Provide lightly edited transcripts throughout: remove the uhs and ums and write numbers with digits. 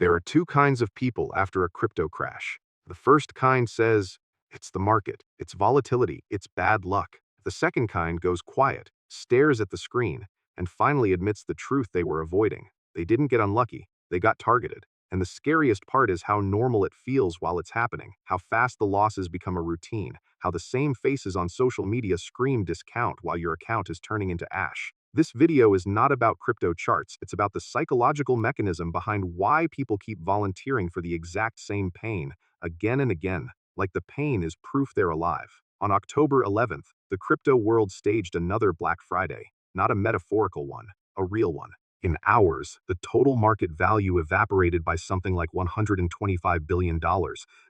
There are two kinds of people after a crypto crash. The first kind says, it's the market, it's volatility, it's bad luck. The second kind goes quiet, stares at the screen, and finally admits the truth they were avoiding. They didn't get unlucky, they got targeted. And the scariest part is how normal it feels while it's happening, how fast the losses become a routine, how the same faces on social media scream discount while your account is turning into ash. This video is not about crypto charts, it's about the psychological mechanism behind why people keep volunteering for the exact same pain, again and again, like the pain is proof they're alive. On October 11th, the crypto world staged another Black Friday, not a metaphorical one, a real one. In hours, the total market value evaporated by something like $125 billion.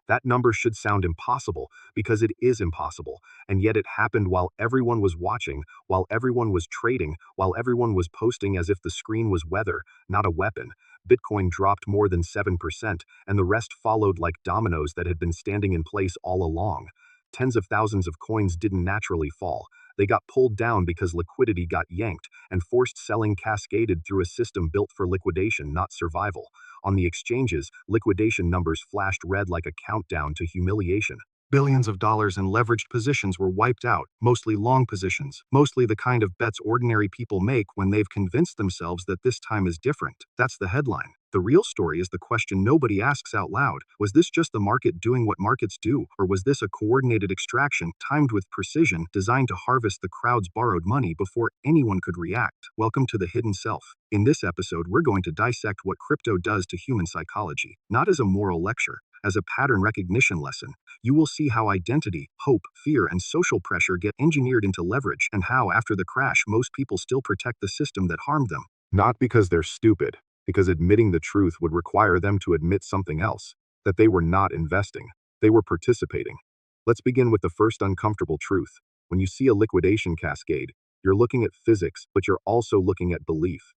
That number should sound impossible, because it is impossible, and yet it happened while everyone was watching, while everyone was trading, while everyone was posting as if the screen was weather, not a weapon. Bitcoin dropped more than 7%, and the rest followed like dominoes that had been standing in place all along. Tens of thousands of coins didn't naturally fall. They got pulled down because liquidity got yanked, and forced selling cascaded through a system built for liquidation, not survival. On the exchanges, liquidation numbers flashed red like a countdown to humiliation. Billions of dollars in leveraged positions were wiped out, mostly long positions, mostly the kind of bets ordinary people make when they've convinced themselves that this time is different. That's the headline. The real story is the question nobody asks out loud. Was this just the market doing what markets do, or was this a coordinated extraction timed with precision designed to harvest the crowd's borrowed money before anyone could react? Welcome to the Hidden Self. In this episode, we're going to dissect what crypto does to human psychology, not as a moral lecture, as a pattern recognition lesson. You will see how identity, hope, fear, and social pressure get engineered into leverage, and how, after the crash, most people still protect the system that harmed them. Not because they're stupid, because admitting the truth would require them to admit something else, that they were not investing, they were participating. Let's begin with the first uncomfortable truth. When you see a liquidation cascade, you're looking at physics, but you're also looking at belief.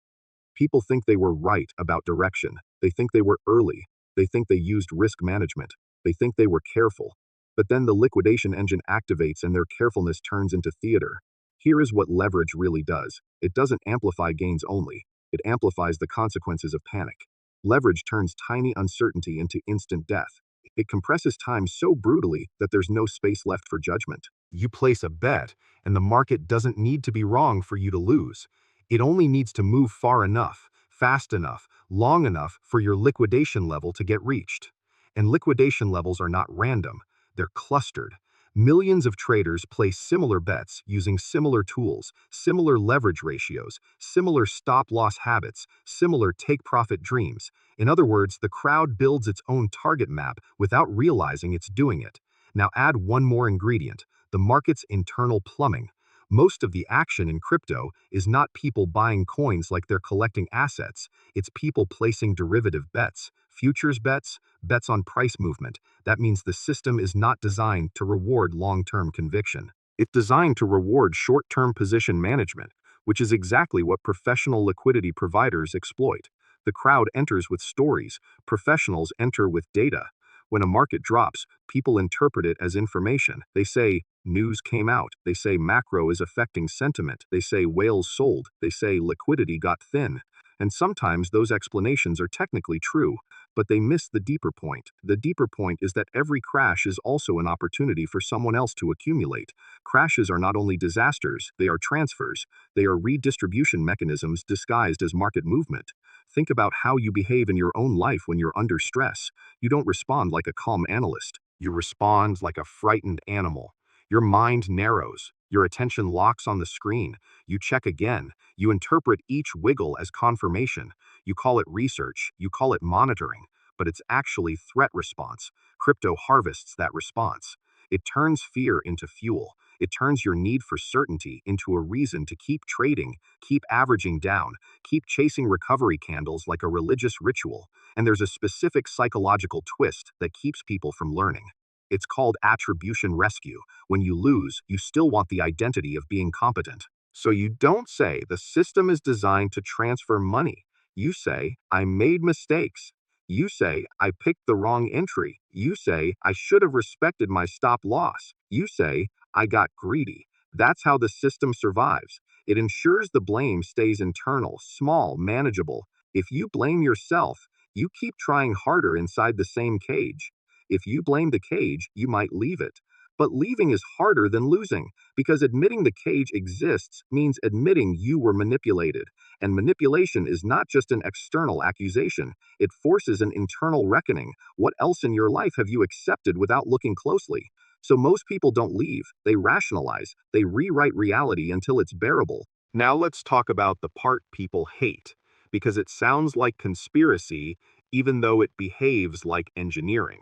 People think they were right about direction. They think they were early. They think they used risk management. They think they were careful. But then the liquidation engine activates and their carefulness turns into theater. Here is what leverage really does. It doesn't amplify gains only. It amplifies the consequences of panic. Leverage turns tiny uncertainty into instant death. It compresses time so brutally that there's no space left for judgment. You place a bet, and the market doesn't need to be wrong for you to lose. It only needs to move far enough, fast enough, long enough for your liquidation level to get reached. And liquidation levels are not random, they're clustered. Millions of traders place similar bets using similar tools, similar leverage ratios, similar stop-loss habits, similar take-profit dreams. In other words, the crowd builds its own target map without realizing it's doing it. Now add one more ingredient, the market's internal plumbing. Most of the action in crypto is not people buying coins like they're collecting assets. It's people placing derivative bets, futures bets, bets on price movement. That means the system is not designed to reward long-term conviction. It's designed to reward short-term position management, which is exactly what professional liquidity providers exploit. The crowd enters with stories, professionals enter with data. When a market drops, people interpret it as information. They say, news came out. They say macro is affecting sentiment. They say whales sold. They say liquidity got thin. And sometimes those explanations are technically true, but they miss the deeper point. The deeper point is that every crash is also an opportunity for someone else to accumulate. Crashes are not only disasters, they are transfers. They are redistribution mechanisms disguised as market movement. Think about how you behave in your own life when you're under stress. You don't respond like a calm analyst. You respond like a frightened animal. Your mind narrows. Your attention locks on the screen. You check again. You interpret each wiggle as confirmation. You call it research. You call it monitoring. But it's actually threat response. Crypto harvests that response. It turns fear into fuel. It turns your need for certainty into a reason to keep trading, keep averaging down, keep chasing recovery candles like a religious ritual. And there's a specific psychological twist that keeps people from learning. It's called attribution rescue. When you lose, you still want the identity of being competent. So you don't say the system is designed to transfer money. You say, I made mistakes. You say, I picked the wrong entry. You say, I should have respected my stop loss. You say, I got greedy. That's how the system survives. It ensures the blame stays internal, small, manageable. If you blame yourself, You keep trying harder inside the same cage. If you blame the cage, you might leave it. But leaving is harder than losing, because admitting the cage exists means admitting you were manipulated. And manipulation is not just an external accusation, it forces an internal reckoning. What else in your life have you accepted without looking closely? So most people don't leave, they rationalize, they rewrite reality until it's bearable. Now let's talk about the part people hate, because it sounds like conspiracy, even though it behaves like engineering.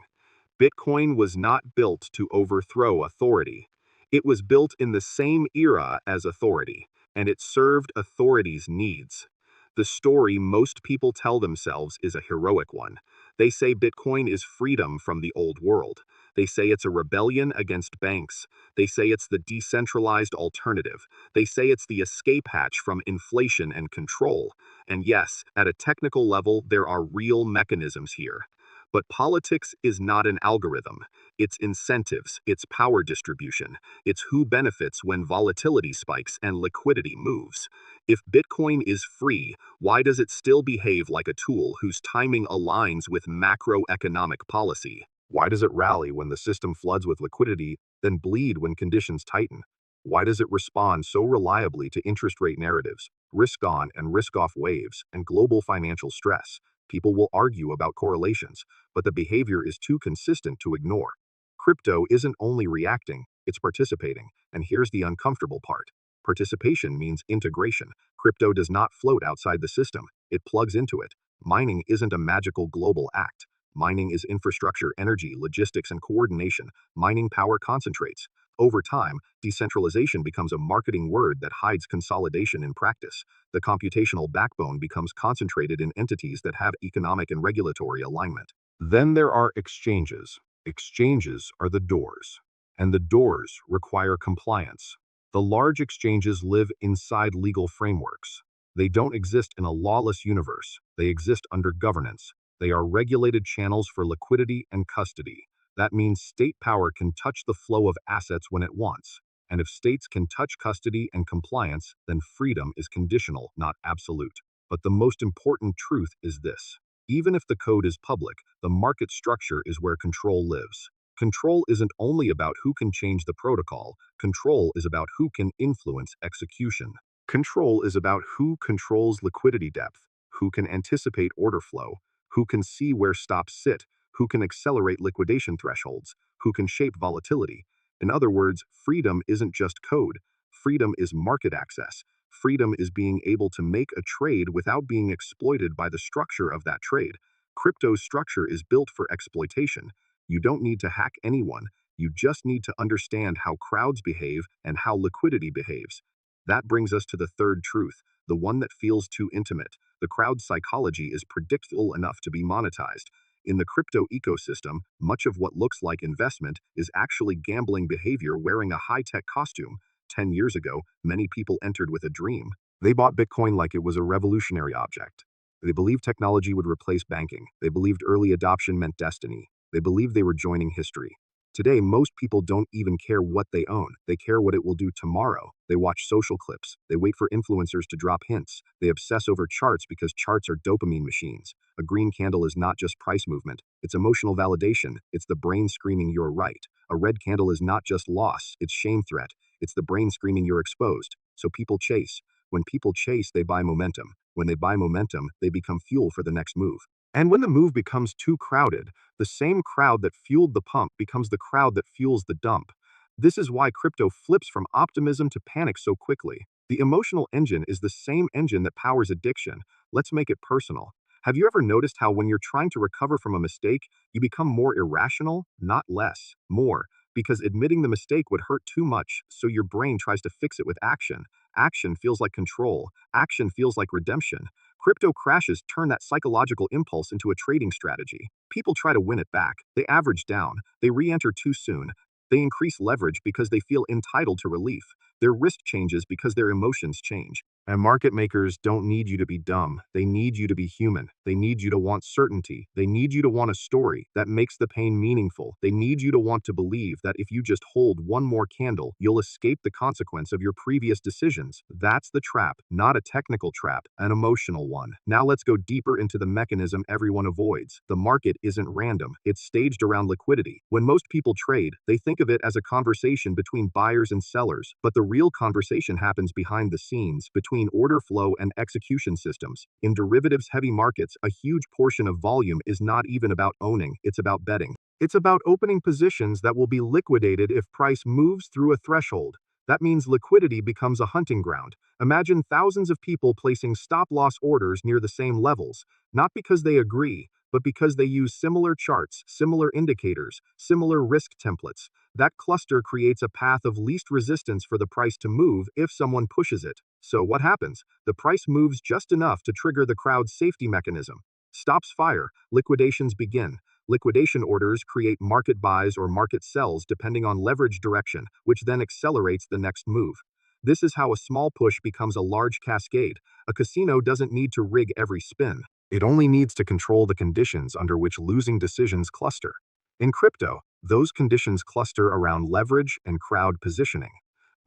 Bitcoin was not built to overthrow authority. It was built in the same era as authority, and it served authority's needs. The story most people tell themselves is a heroic one. They say Bitcoin is freedom from the old world. They say it's a rebellion against banks. They say it's the decentralized alternative. They say it's the escape hatch from inflation and control. And yes, at a technical level, there are real mechanisms here. But politics is not an algorithm. It's incentives, it's power distribution, it's who benefits when volatility spikes and liquidity moves. If Bitcoin is free, why does it still behave like a tool whose timing aligns with macroeconomic policy? Why does it rally when the system floods with liquidity, then bleed when conditions tighten? Why does it respond so reliably to interest rate narratives, risk on and risk off waves, and global financial stress? People will argue about correlations, but the behavior is too consistent to ignore. Crypto isn't only reacting, it's participating. And here's the uncomfortable part. Participation means integration. Crypto does not float outside the system, it plugs into it. Mining isn't a magical global act. Mining is infrastructure, energy, logistics, and coordination. Mining power concentrates. Over time, decentralization becomes a marketing word that hides consolidation in practice. The computational backbone becomes concentrated in entities that have economic and regulatory alignment. Then there are exchanges. Exchanges are the doors, and the doors require compliance. The large exchanges live inside legal frameworks. They don't exist in a lawless universe. They exist under governance. They are regulated channels for liquidity and custody. That means state power can touch the flow of assets when it wants. And if states can touch custody and compliance, then freedom is conditional, not absolute. But the most important truth is this. Even if the code is public, the market structure is where control lives. Control isn't only about who can change the protocol, control is about who can influence execution. Control is about who controls liquidity depth, who can anticipate order flow, who can see where stops sit, who can accelerate liquidation thresholds, who can shape volatility. In other words, freedom isn't just code. Freedom is market access. Freedom is being able to make a trade without being exploited by the structure of that trade. Crypto's structure is built for exploitation. You don't need to hack anyone. You just need to understand how crowds behave and how liquidity behaves. That brings us to the third truth, the one that feels too intimate. The crowd psychology is predictable enough to be monetized. In the crypto ecosystem, much of what looks like investment is actually gambling behavior wearing a high-tech costume. 10 years ago, many people entered with a dream. They bought Bitcoin like it was a revolutionary object. They believed technology would replace banking. They believed early adoption meant destiny. They believed they were joining history. Today, most people don't even care what they own. They care what it will do tomorrow. They watch social clips. They wait for influencers to drop hints. They obsess over charts because charts are dopamine machines. A green candle is not just price movement. It's emotional validation. It's the brain screaming you're right. A red candle is not just loss. It's shame threat. It's the brain screaming you're exposed. So people chase. When people chase, they buy momentum. When they buy momentum, they become fuel for the next move. And when the move becomes too crowded, the same crowd that fueled the pump becomes the crowd that fuels the dump. This is why crypto flips from optimism to panic so quickly. The emotional engine is the same engine that powers addiction. Let's make it personal. Have you ever noticed how when you're trying to recover from a mistake, you become more irrational? Not less, more. Because admitting the mistake would hurt too much, so your brain tries to fix it with action. Action feels like control. Action feels like redemption. Crypto crashes turn that psychological impulse into a trading strategy. People try to win it back. They average down. They re-enter too soon. They increase leverage because they feel entitled to relief. Their risk changes because their emotions change. And market makers don't need you to be dumb. They need you to be human. They need you to want certainty. They need you to want a story that makes the pain meaningful. They need you to want to believe that if you just hold one more candle, you'll escape the consequence of your previous decisions. That's the trap, not a technical trap, an emotional one. Now let's go deeper into the mechanism everyone avoids. The market isn't random. It's staged around liquidity. When most people trade, they think of it as a conversation between buyers and sellers, but the real conversation happens behind the scenes, between order flow and execution systems. In derivatives-heavy markets, a huge portion of volume is not even about owning, it's about betting. It's about opening positions that will be liquidated if price moves through a threshold. That means liquidity becomes a hunting ground. Imagine thousands of people placing stop-loss orders near the same levels, not because they agree, but because they use similar charts, similar indicators, similar risk templates. That cluster creates a path of least resistance for the price to move if someone pushes it. So what happens? The price moves just enough to trigger the crowd's safety mechanism. Stops fire, liquidations begin. Liquidation orders create market buys or market sells depending on leverage direction, which then accelerates the next move. This is how a small push becomes a large cascade. A casino doesn't need to rig every spin. It only needs to control the conditions under which losing decisions cluster. In crypto, those conditions cluster around leverage and crowd positioning.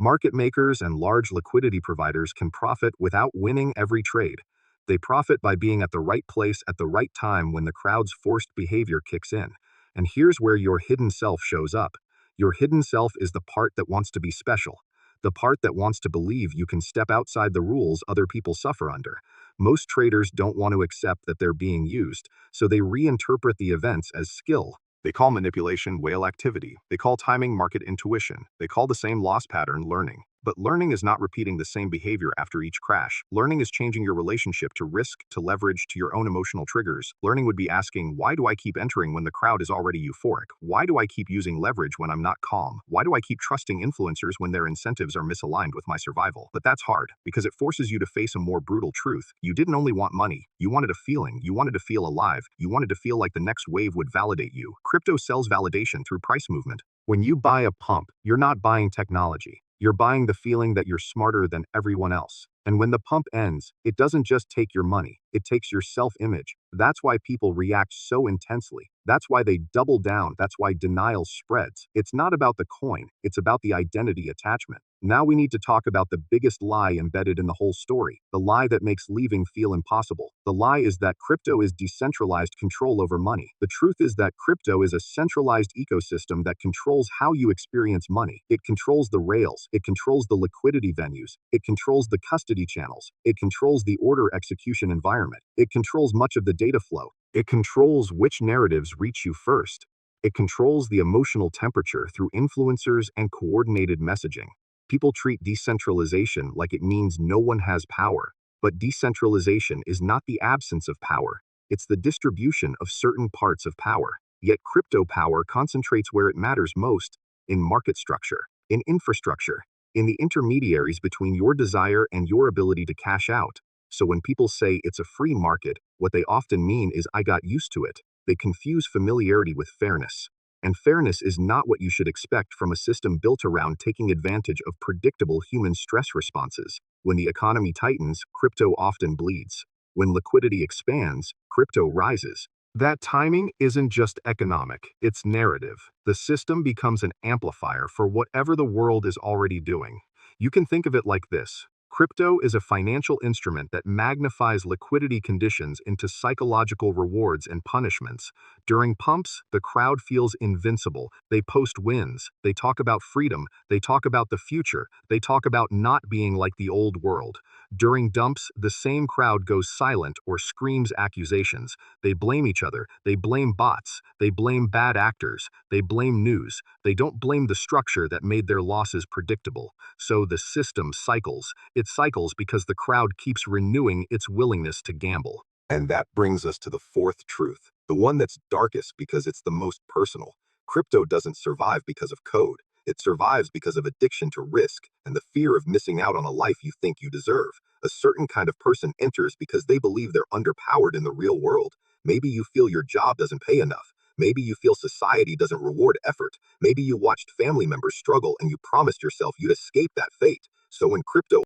Market makers and large liquidity providers can profit without winning every trade. They profit by being at the right place at the right time when the crowd's forced behavior kicks in. And here's where your hidden self shows up. Your hidden self is the part that wants to be special. The part that wants to believe you can step outside the rules other people suffer under. Most traders don't want to accept that they're being used, so they reinterpret the events as skill. They call manipulation whale activity. They call timing market intuition. They call the same loss pattern learning. But learning is not repeating the same behavior after each crash. Learning is changing your relationship to risk, to leverage, to your own emotional triggers. Learning would be asking, why do I keep entering when the crowd is already euphoric? Why do I keep using leverage when I'm not calm? Why do I keep trusting influencers when their incentives are misaligned with my survival? But that's hard, because it forces you to face a more brutal truth. You didn't only want money, you wanted a feeling, you wanted to feel alive, you wanted to feel like the next wave would validate you. Crypto sells validation through price movement. When you buy a pump, you're not buying technology. You're buying the feeling that you're smarter than everyone else. And when the pump ends, it doesn't just take your money, it takes your self-image. That's why people react so intensely. That's why they double down. That's why denial spreads. It's not about the coin, it's about the identity attachment. Now we need to talk about the biggest lie embedded in the whole story, the lie that makes leaving feel impossible. The lie is that crypto is decentralized control over money. The truth is that crypto is a centralized ecosystem that controls how you experience money. It controls the rails, it controls the liquidity venues, it controls the custody channels, it controls the order execution environment, it controls much of the data flow, it controls which narratives reach you first. It controls the emotional temperature through influencers and coordinated messaging. People treat decentralization like it means no one has power, but decentralization is not the absence of power, it's the distribution of certain parts of power. Yet crypto power concentrates where it matters most, in market structure, in infrastructure, in the intermediaries between your desire and your ability to cash out. So when people say it's a free market, what they often mean is I got used to it. They confuse familiarity with fairness. And fairness is not what you should expect from a system built around taking advantage of predictable human stress responses. When the economy tightens, crypto often bleeds. When liquidity expands, crypto rises. That timing isn't just economic, it's narrative. The system becomes an amplifier for whatever the world is already doing. You can think of it like this. Crypto is a financial instrument that magnifies liquidity conditions into psychological rewards and punishments. During pumps, the crowd feels invincible. They post wins. They talk about freedom. They talk about the future. They talk about not being like the old world. During dumps, the same crowd goes silent or screams accusations. They blame each other. They blame bots. They blame bad actors. They blame news. They don't blame the structure that made their losses predictable. So the system cycles. It cycles because the crowd keeps renewing its willingness to gamble. And that brings us to the fourth truth, the one that's darkest because it's the most personal. Crypto doesn't survive because of code. It survives because of addiction to risk and the fear of missing out on a life you think you deserve. A certain kind of person enters because they believe they're underpowered in the real world. Maybe you feel your job doesn't pay enough. Maybe you feel society doesn't reward effort. Maybe you watched family members struggle and you promised yourself you'd escape that fate. So when crypto